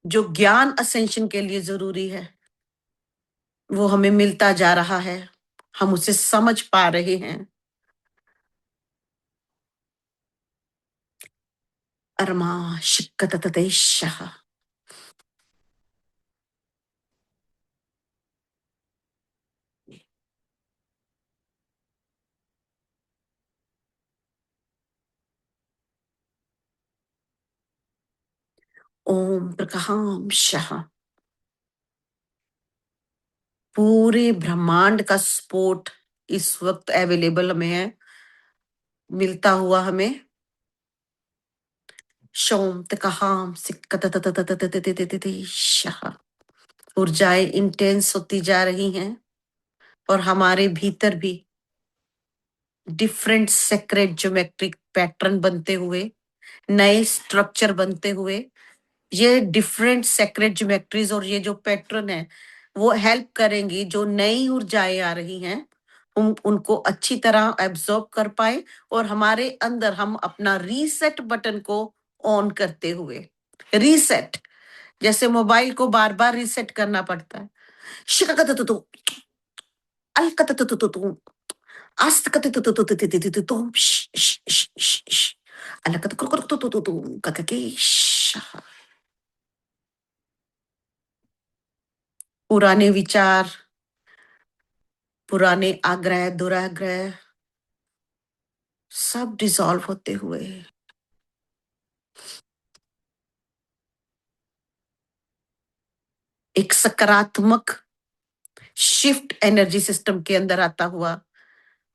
जो ज्ञान असेंशन के लिए जरूरी है, वो हमें मिलता जा रहा है, हम उसे समझ पा रहे हैं। अरमा शिक्कतते शाह। ओम प्रकाश शाह। पूरे ब्रह्मांड का सपोर्ट इस वक्त अवेलेबल हमें है, मिलता हुआ हमें। शोम तकहाम सिक्कतते शाह। ऊर्जाएं इंटेंस होती जा रही हैं और हमारे भीतर भी डिफरेंट सेक्रेट ज्योमेट्रिक पैटर्न बनते हुए, नए स्ट्रक्चर बनते हुए, ये डिफरेंट सेक्रेट ज्योमेट्रीज और ये जो पैटर्न है वो हेल्प करेंगी जो नई ऊर्जाएं आ रही हैं उनको अच्छी तरह एब्जॉर्ब कर पाए और हमारे अंदर हम अपना रीसेट बटन को ऑन करते हुए, रीसेट जैसे मोबाइल को बार बार रीसेट करना पड़ता है, शिककततुतु, अलकततुतुतु, आस्तकततुतुतुतुतुतुतु, अलकतकुरकुरतुतुतुतु, कककेश। पुराने विचार, पुराने आग्रह दुराग्रह सब डिसॉल्व होते हुए एक सकारात्मक शिफ्ट एनर्जी सिस्टम के अंदर आता हुआ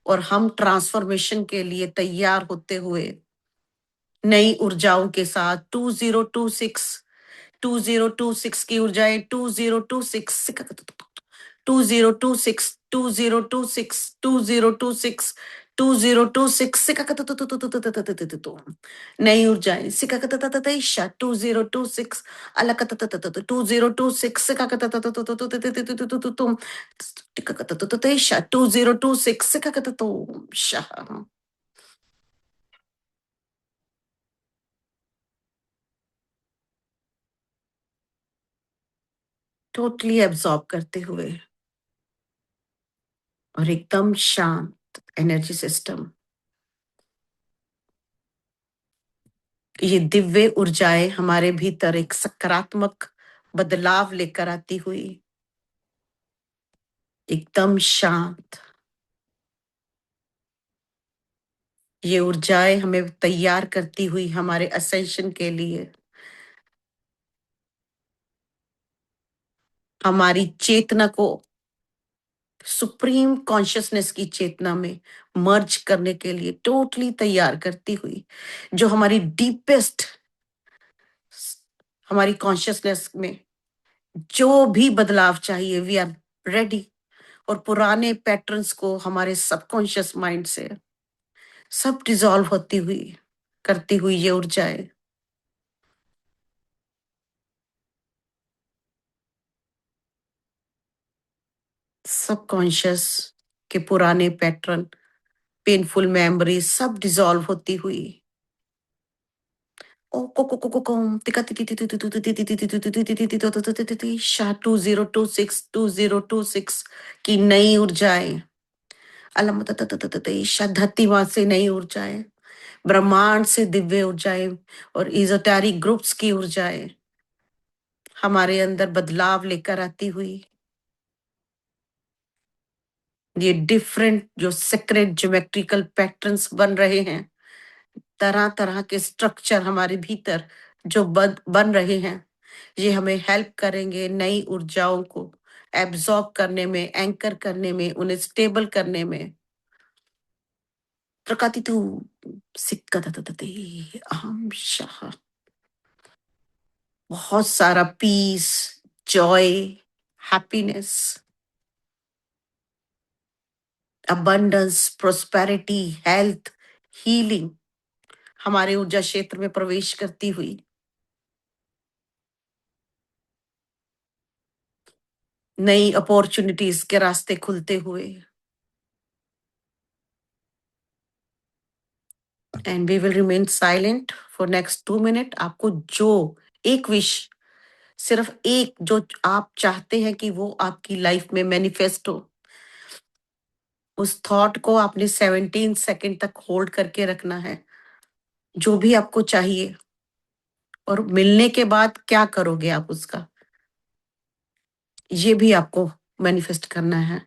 और हम ट्रांसफॉर्मेशन के लिए तैयार होते हुए नई ऊर्जाओं के साथ 2026 की ऊर्जाएं 2026 2026 2026 2026 2026 नई ऊर्जाएं 2026 अलग 2026 2026 टोटली एब्सॉर्ब करते हुए और एकदम शांत एनर्जी सिस्टम, ये दिव्य ऊर्जाएं हमारे भीतर एक सकारात्मक बदलाव लेकर आती हुई एकदम शांत, ये ऊर्जाएं हमें तैयार करती हुई हमारे असेंशन के लिए, हमारी चेतना को सुप्रीम कॉन्शियसनेस की चेतना में मर्ज करने के लिए टोटली तैयार करती हुई, जो हमारी डीपेस्ट हमारी कॉन्शियसनेस में जो भी बदलाव चाहिए वी आर रेडी, और पुराने पैटर्न्स को हमारे सबकॉन्शियस माइंड से सब डिसॉल्व होती हुई करती हुई ये ऊर्जाएं सबकॉन्शियस के पुराने पैटर्न, पेनफुल मेमोरी सब डिसॉल्व होती हुई ओ को कोम टिका T T T T T T T T T T T T T T T T शा 2026 की नई ऊर्जाएं अलम शा धरती माँ से नई ऊर्जाएं, ब्रह्मांड से दिव्य ऊर्जाएं और इजोटेरिक ग्रुप्स की ऊर्जाएं हमारे अंदर बदलाव लेकर आती हुई, ये डिफरेंट जो सेक्रेट ज्योमेट्रिकल पैटर्न्स बन रहे हैं, तरह तरह के स्ट्रक्चर हमारे भीतर जो बन रहे हैं, ये हमें हेल्प करेंगे नई ऊर्जाओं को एब्जॉर्ब करने में, एंकर करने में, उन्हें स्टेबल करने में। प्रकातितु सिक्कततते अहम शाह, बहुत सारा peace, joy, happiness, abundance, prosperity, health, healing हमारे ऊर्जा क्षेत्र में प्रवेश करती हुई नई अपॉर्चुनिटीज के रास्ते खुलते हुए, and we will remain silent for next 2 minute. आपको जो एक विश, सिर्फ एक जो आप चाहते हैं कि वो आपकी लाइफ में मैनिफेस्ट हो, उस थॉट को आपने 17 सेकंड तक होल्ड करके रखना है, जो भी आपको चाहिए, और मिलने के बाद क्या करोगे आप उसका, ये भी आपको मैनिफेस्ट करना है।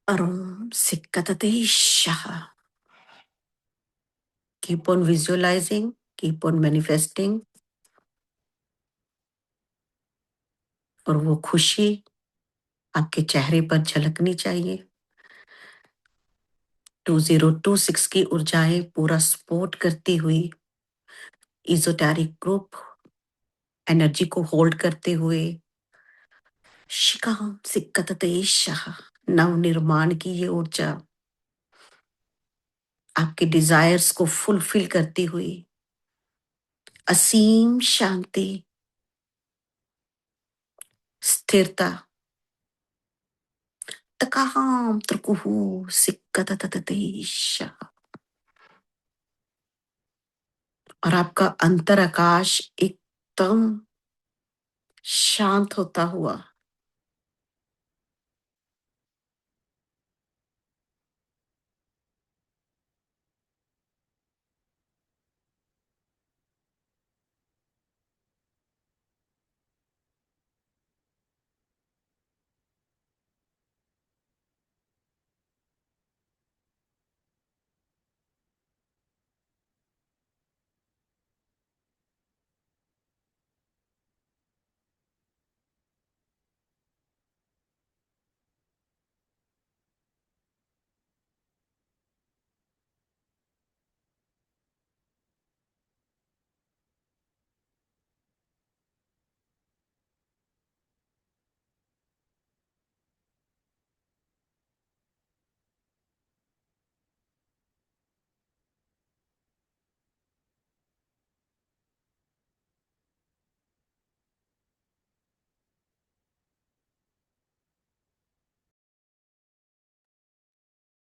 Arum Sikkatate Shaha. Keep on visualizing, keep on manifesting. और वो खुशी आपके चेहरे पर झलकनी चाहिए। 2026 की ऊर्जाएं पूरा सपोर्ट करती हुई, इजोटेरिक ग्रुप एनर्जी को होल्ड करते हुए, शिकाम सिक्कतते शाह, नव निर्माण की ये ऊर्जा आपके डिजायर्स को फुलफिल करती हुई, असीम शांति, स्थिरता, तकाम त्रुकुहु सिक्कतते शाह, और आपका अंतर आकाश एकदम शांत होता हुआ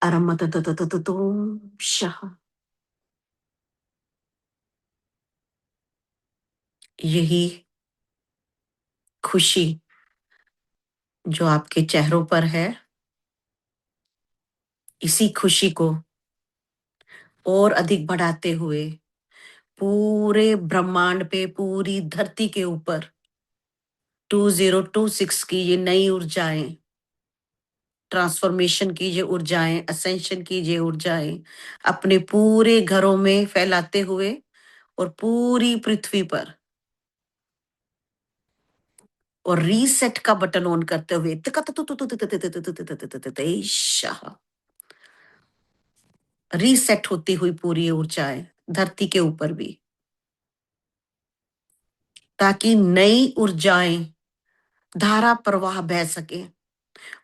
अरमततततततोम शाह। यही खुशी जो आपके चेहरों पर है, इसी खुशी को और अधिक बढ़ाते हुए पूरे ब्रह्मांड पे, पूरी धरती के ऊपर 2026 की ये नई ऊर्जाएं, ट्रांसफॉर्मेशन की ये ऊर्जाएं, असेंशन की ये ऊर्जाएं अपने पूरे घरों में फैलाते हुए और पूरी पृथ्वी पर और रीसेट का बटन ऑन करते हुए रीसेट होती हुई पूरी ऊर्जाएं धरती के ऊपर भी, ताकि नई ऊर्जाएं धारा प्रवाह बह सके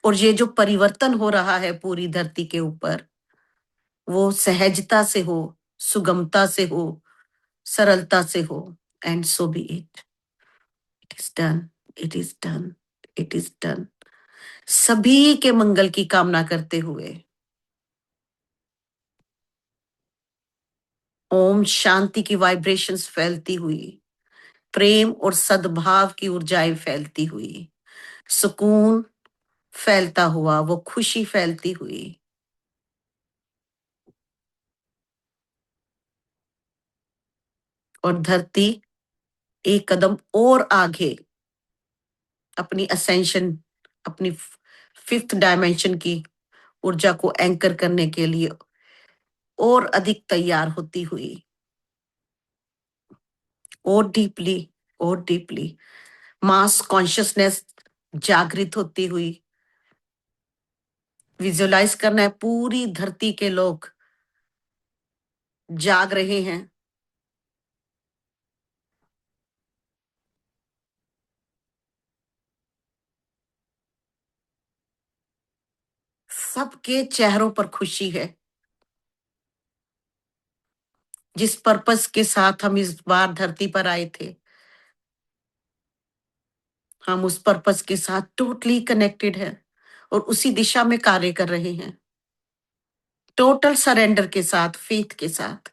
और ये जो परिवर्तन हो रहा है पूरी धरती के ऊपर, वो सहजता से हो, सुगमता से हो, सरलता से हो। And so B it, it is done, it is done, it is done. सभी के मंगल की कामना करते हुए ओम शांति की वाइब्रेशंस फैलती हुई, प्रेम और सद्भाव की ऊर्जाएं फैलती हुई, सुकून फैलता हुआ, वो खुशी फैलती हुई, और धरती एक कदम और आगे अपनी असेंशन, अपनी फिफ्थ डायमेंशन की ऊर्जा को एंकर करने के लिए और अधिक तैयार होती हुई, और डीपली मास कॉन्शियसनेस जागृत होती हुई। विजुअलाइज करना है पूरी धरती के लोग जाग रहे हैं, सबके चेहरों पर खुशी है। जिस पर्पस के साथ हम इस बार धरती पर आए थे, हम उस पर्पस के साथ टोटली कनेक्टेड हैं और उसी दिशा में कार्य कर रहे हैं, टोटल सरेंडर के साथ, फेथ के साथ।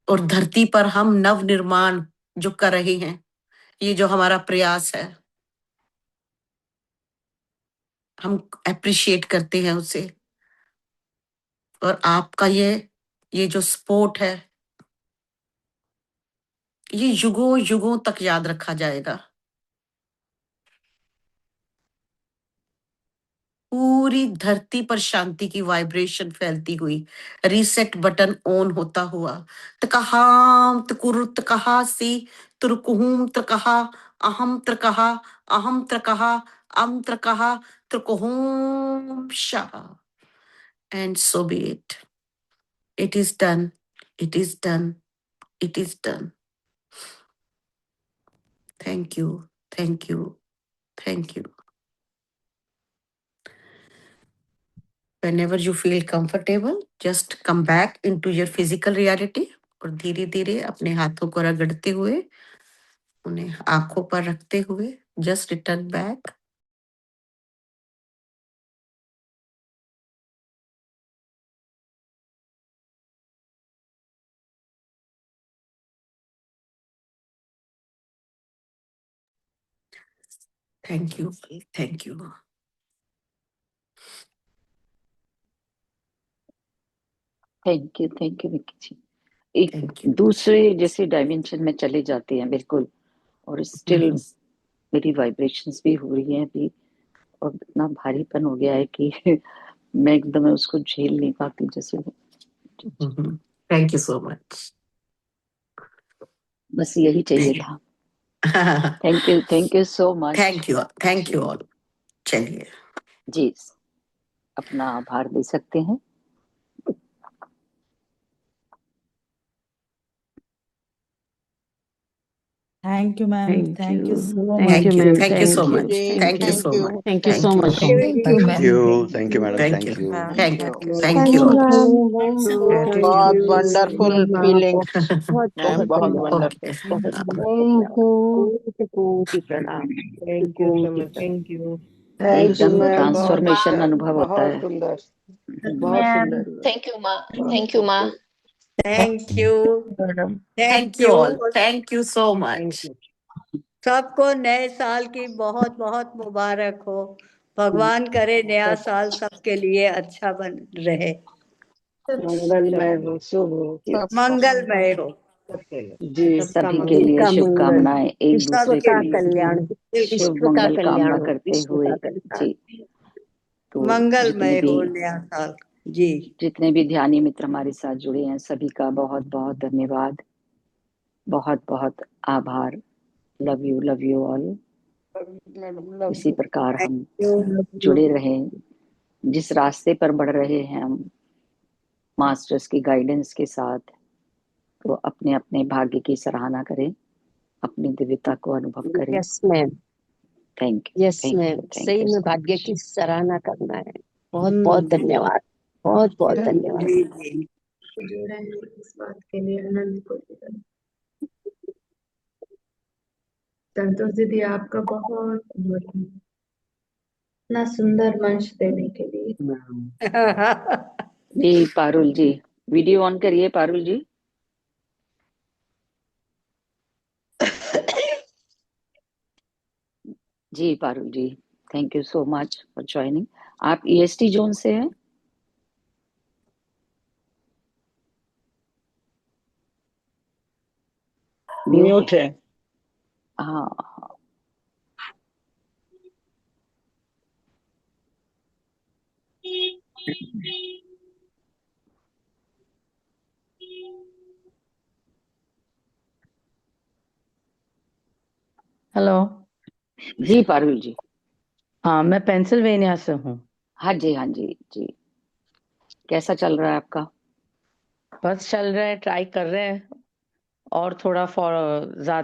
और धरती पर हम नव निर्माण जो कर रहे हैं, ये जो हमारा प्रयास है, हम अप्रिशिएट करते हैं उसे। और आपका ये जो सपोर्ट है, ये युगों युगों तक याद रखा जाएगा। पूरी धरती पर शांति की वाइब्रेशन फैलती हुई, रीसेट बटन ऑन होता हुआ, तकहाम तकुरु तकहासी तुरकुहुम त्रकहा अहम त्रकहा अहम त्रकहा अम त्रकहा त्रकुहुम Shah. And so be it. It is done. It is done. It is done. Thank you. Thank you. Thank you. Whenever you feel comfortable, just come back into your physical reality और धीरे धीरे अपने हाथों को रगड़ते हुए, उन्हें आंखों पर रखते हुए, just return back. Thank you. Thank you. Thank you Vicky ji. एक Thank you. दूसरे जैसे डायमेंशन में चले जाते हैं बिल्कुल, और स्टिल मेरी वाइब्रेशंस भी हो रही हैं अभी, और इतना भारीपन हो गया है कि मैं एकदम उसको झेल नहीं पाती जैसे। Thank you so much. बस यही चाहिए था। Thank you so much. Thank you all. चलिए जी, अपना आभार दे सकते हैं। Thank you, ma'am. Thank you so much. Thank you, ma'am. Thank you so Thank you, much. जी, Thank you so much. Thank you so much. Thank you. Thank you, madam. Thank Thank you. you. Thank you. Thank Thank you all. बहुत wonderful feeling है, बहुत Okay. Wonderful. कोटि प्रणाम। Thank you so much. Thank you. Thank you एकदम ma'am, बहुत transformation अच्छा, अनुभव होता बहुत है। सुंदर, बहुत सुंदर। थैंक यू माँ। थैंक यू माँ। Thank you. Thank you all. Thank you so much. सबको नए साल की बहुत बहुत मुबारक हो। भगवान करे नया साल सबके लिए अच्छा बन रहे, मंगलमय हो, शुभ हो, मंगलमय हो। जी सभी के लिए शुभकामनाएं, एक दूसरे सबका के कल्याण, शुभ विश्व का मंगल कल्याण कामना हो, करते विश्व हुए। का कल्याण। जी, तो मंगलमय हो नया साल। जी, जितने भी ध्यानी मित्र हमारे साथ जुड़े हैं सभी का बहुत बहुत धन्यवाद, बहुत बहुत आभार। Love you all. इसी प्रकार हम जुड़े रहें, जिस रास्ते पर बढ़ रहे हैं हम मास्टर्स की गाइडेंस के साथ, तो अपने अपने भाग्य की सराहना करें, अपनी दिव्यता को अनुभव करें। Yes ma'am, thank you. Yes ma'am, सही में भाग्य की सराहना करना है। बहुत बहुत धन्यवाद, बहुत बहुत धन्यवाद। जी, जी। जुड़े हैं इस बात के लिए अनंत कोटि संतोष दीदी, आपका बहुत बहुत इतना सुंदर मंच देने के लिए। जी पारुल जी, वीडियो ऑन करिए पारुल जी। जी Parul ji, thank you so much for joining. आप ईएसटी जोन से हैं? म्यूट है। हाँ, हेलो। जी पारुल जी। हाँ, मैं पेंसिल्वेनिया से हूँ। हाँ जी, हाँ जी जी। कैसा चल रहा है आपका? बस चल रहा है, ट्राई कर रहे हैं और थोड़ा ज्यादा